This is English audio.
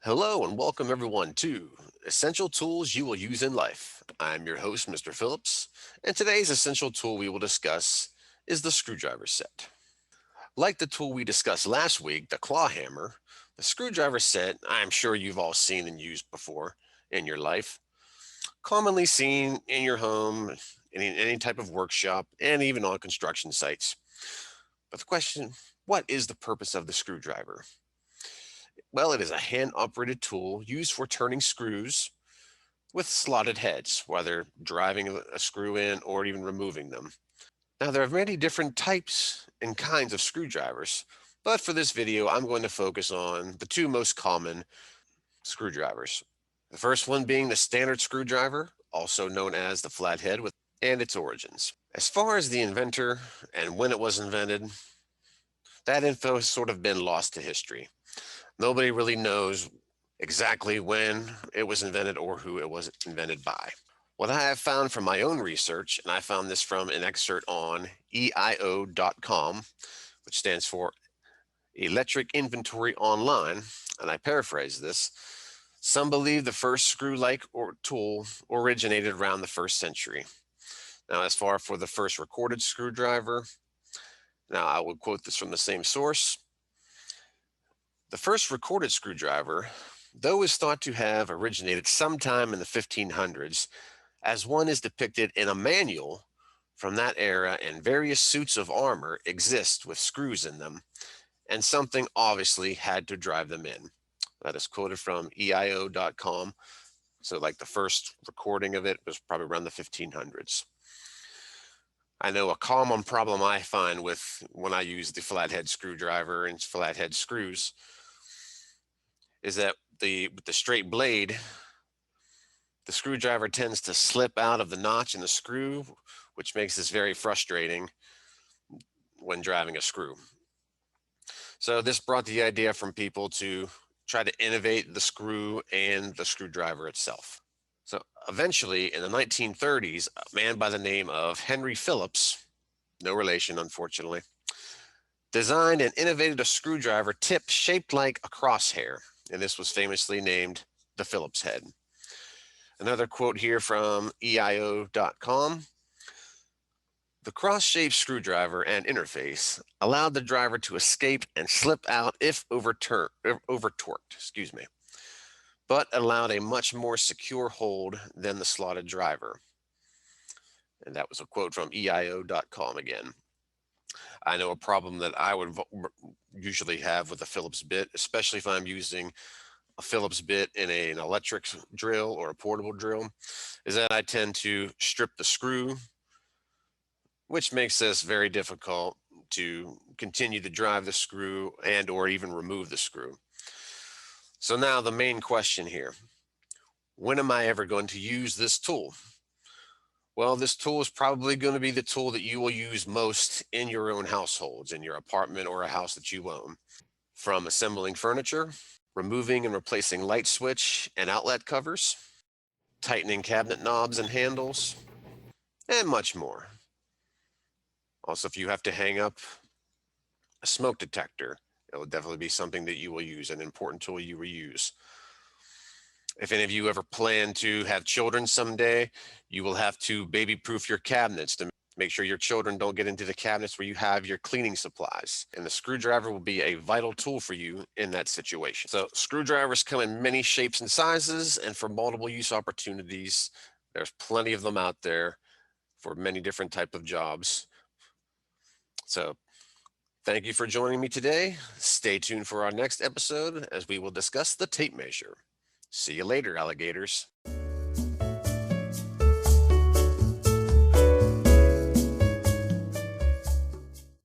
Hello and welcome everyone to Essential Tools You Will Use in Life. I'm your host, Mr. Phillips, and today's essential tool we will discuss is the screwdriver set. Like the tool we discussed last week, the claw hammer, the screwdriver set I'm sure you've all seen and used before in your life, commonly seen in your home, in any type of workshop, and even on construction sites. But the question, what is the purpose of the screwdriver? Well, it is a hand-operated tool used for turning screws with slotted heads, whether driving a screw in or even removing them. Now, there are many different types and kinds of screwdrivers, but for this video, I'm going to focus on the two most common screwdrivers. The first one being the standard screwdriver, also known as the flathead, and its origins. As far as the inventor and when it was invented, that info has sort of been lost to history. Nobody really knows exactly when it was invented or who it was invented by. What I have found from my own research, and I found this from an excerpt on EIO.com, which stands for Electric Inventory Online, and I paraphrase this. Some believe the first screw-like tool originated around the first century. Now, as far for the first recorded screwdriver, now I will quote this from the same source. The first recorded screwdriver, though is thought to have originated sometime in the 1500s, as one is depicted in a manual from that era, and various suits of armor exist with screws in them, and something obviously had to drive them in. That is quoted from EIO.com. So like the first recording of it was probably around the 1500s. I know a common problem I find with when I use the flathead screwdriver and flathead screws is that with the straight blade, the screwdriver tends to slip out of the notch in the screw, which makes this very frustrating when driving a screw. So this brought the idea from people to try to innovate the screw and the screwdriver itself. So eventually in the 1930s, a man by the name of Henry Phillips, no relation unfortunately, designed and innovated a screwdriver tip shaped like a crosshair, and this was famously named the Phillips Head. Another quote here from EIO.com. The cross-shaped screwdriver and interface allowed the driver to escape and slip out if over-torqued, but allowed a much more secure hold than the slotted driver. And that was a quote from EIO.com again. I know a problem that I would usually have with a Phillips bit, especially if I'm using a Phillips bit in an electric drill or a portable drill, is that I tend to strip the screw, which makes this very difficult to continue to drive the screw and or even remove the screw. So now the main question here, when am I ever going to use this tool? Well, this tool is probably going to be the tool that you will use most in your own households, in your apartment or a house that you own. From assembling furniture, removing and replacing light switch and outlet covers, tightening cabinet knobs and handles, and much more. Also, if you have to hang up a smoke detector, it will definitely be something that you will use, an important tool you will use. If any of you ever plan to have children someday, you will have to baby-proof your cabinets to make sure your children don't get into the cabinets where you have your cleaning supplies. And the screwdriver will be a vital tool for you in that situation. So screwdrivers come in many shapes and sizes, and for multiple use opportunities. There's plenty of them out there for many different type of jobs. So thank you for joining me today. Stay tuned for our next episode as we will discuss the tape measure. See you later, alligators.